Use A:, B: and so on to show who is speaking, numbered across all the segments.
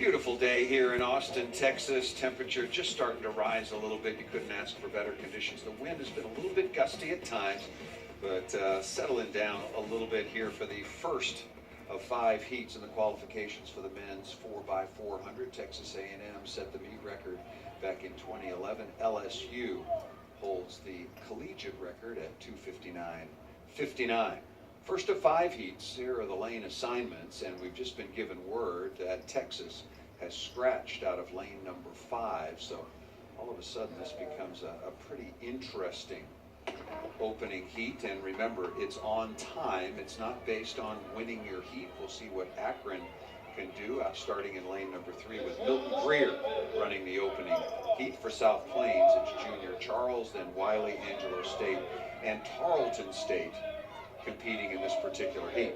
A: Beautiful day here in Austin, Texas. Temperature just starting to rise a little bit. You couldn't ask for better conditions. The wind has been a little bit gusty at times, but settling down a little bit here for the first of 5 heats in the qualifications for the men's 4x400. Texas A&M set the meet record back in 2011. LSU holds the collegiate record at 2:59.59. First of 5 heats. Here are the lane assignments, and we've just been given word that Texas has scratched out of lane number 5. So all of a sudden this becomes a pretty interesting opening heat. And remember, it's on time. It's not based on winning your heat. We'll see what Akron can do, starting in lane number 3 with Milton Greer running the opening heat. For South Plains, it's Junior Charles, then Wiley, Angelo State, and Tarleton State competing in this particular heat.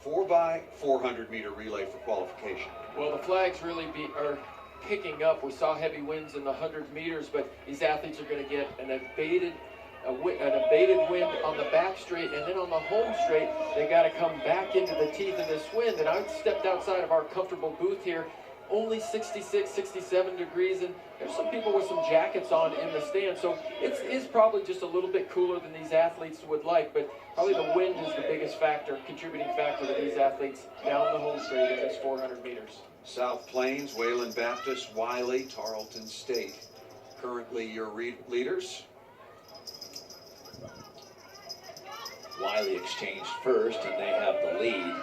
A: 4x400 meter relay for qualification.
B: Well, the flags really are picking up. We saw heavy winds in the 100 meters, but these athletes are going to get an abated wind on the back straight, and then on the home straight, they got to come back into the teeth of this wind. And I stepped outside of our comfortable booth here, only 66, 67 degrees, and there's some people with some jackets on in the stand, so it is probably just a little bit cooler than these athletes would like, but probably the wind is the biggest factor, contributing factor to these athletes down the home straight in this 400 meters.
A: South Plains, Wayland Baptist, Wiley, Tarleton State. Currently your leaders.
C: Wiley exchanged first, and they have the lead.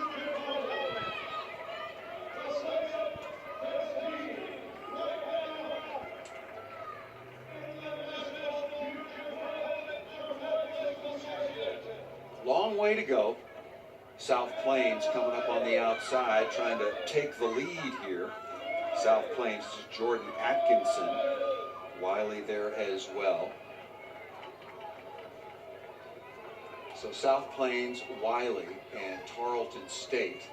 A: Long way to go. South Plains coming up on the outside, trying to take the lead here. South Plains is Jordan Atkinson. Wiley there as well. So South Plains, Wiley, and Tarleton State.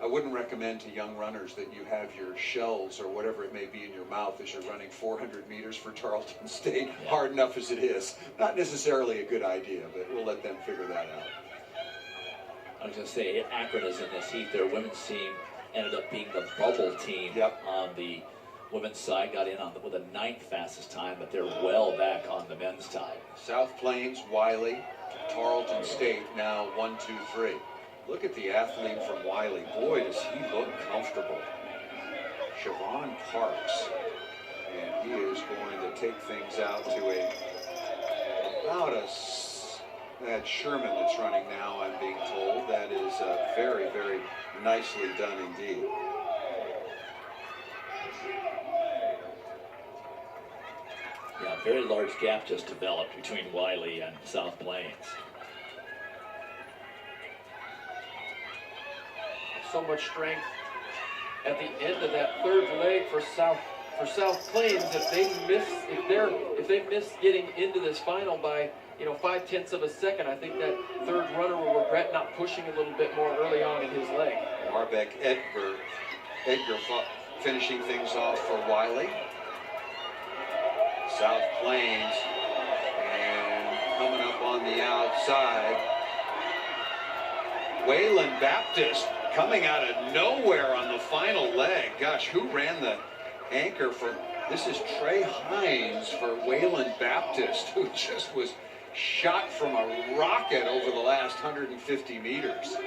A: I wouldn't recommend to young runners that you have your shells or whatever it may be in your mouth as you're running 400 meters for Tarleton State, hard enough as it is. Not necessarily a good idea, but we'll let them figure that out.
C: I was going to say, Akron is in this heat. Their women's team ended up being the bubble team on the women's side, got in with a 9th fastest time, but they're well back on the men's side.
A: South Plains, Wiley, Tarleton State now 1, 2, 3. Look at the athlete from Wiley. Boy, does he look comfortable. Siobhan Parks. And he is going to take things out to that Sherman that's running now, I'm being told. That is very, very nicely done indeed.
C: Yeah, very large gap just developed between Wiley and South Plains.
B: So much strength at the end of that third leg for South Plains. If they miss getting into this final by 0.5 of a second, I think that third runner will regret not pushing a little bit more early on in his leg.
A: Marbeck Edgar finishing things off for Wiley. South Plains, and coming up on the outside, Wayland Baptist coming out of nowhere on the final leg. Gosh, who ran the anchor for, this is Trey Hinds for Wayland Baptist, who just was shot from a rocket over the last 150 meters.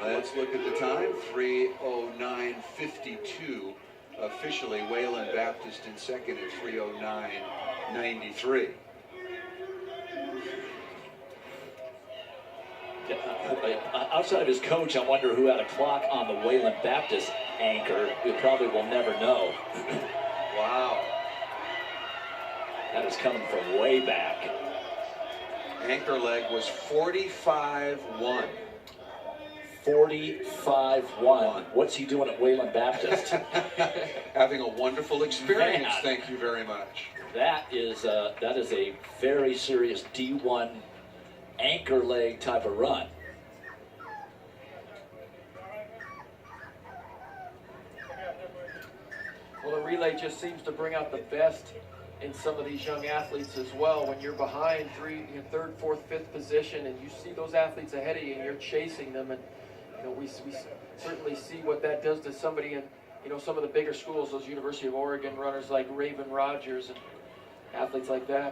A: Let's look at the time, 3:09.52. Officially, Wayland Baptist in second at 3:09.93.
C: Outside of his coach, I wonder who had a clock on the Wayland Baptist anchor. We probably will never know.
A: Wow.
C: That is coming from way back.
A: Anchor leg was 45-1.
C: 45-1. What's he doing at Wayland Baptist?
A: Having a wonderful experience.
C: Man.
A: Thank you very much.
C: That is a very serious D1 anchor leg type of run.
B: Well, the relay just seems to bring out the best in some of these young athletes as well. When you're behind third, fourth, fifth position, and you see those athletes ahead of you, and you're chasing them, and we certainly see what that does to somebody in some of the bigger schools, those University of Oregon runners like Raven Rogers and athletes like that.